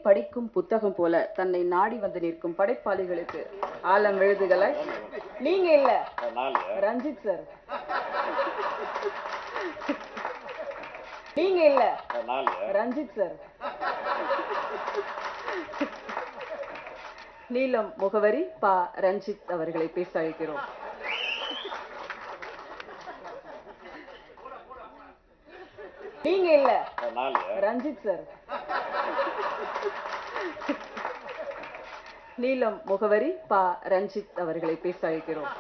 படிக்கும் புத்தகம் போல தன்னை நாடி வந்து நிற்கும் படைப்பாளிகளுக்கு ஆலம் எழுதுகளை நீங்க இல்ல ரஞ்சித் சார், நீங்க இல்ல ரஞ்சித் சார். நீலம் முகவரி பா ரஞ்சித் அவர்களை பேச அழைக்கிறோம். நீங்க இல்ல ரஞ்சித் சார். நீலம் முகவரி பா ரஞ்சித் அவர்களை பேச அழைக்கிறோம்.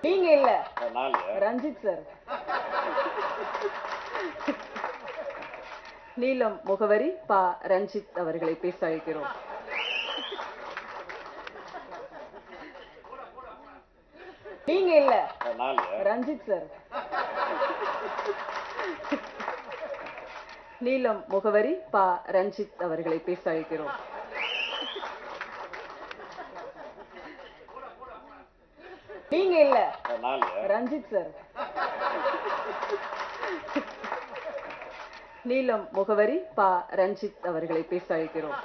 நீங்க இல்ல ரஞ்சித் சார். நீலம் முகவரி பா ரஞ்சித் அவர்களை பேச அழைக்கிறோம். நீங்க இல்ல ரஞ்சித் சார். நீலம் முகவரி பா ரஞ்சித் அவர்களை பேச அழைக்கிறோம். நீங்க இல்ல ரஞ்சித் சார். நீலம் முகவரி பா ரஞ்சித் அவர்களை பேச அழைக்கிறோம்.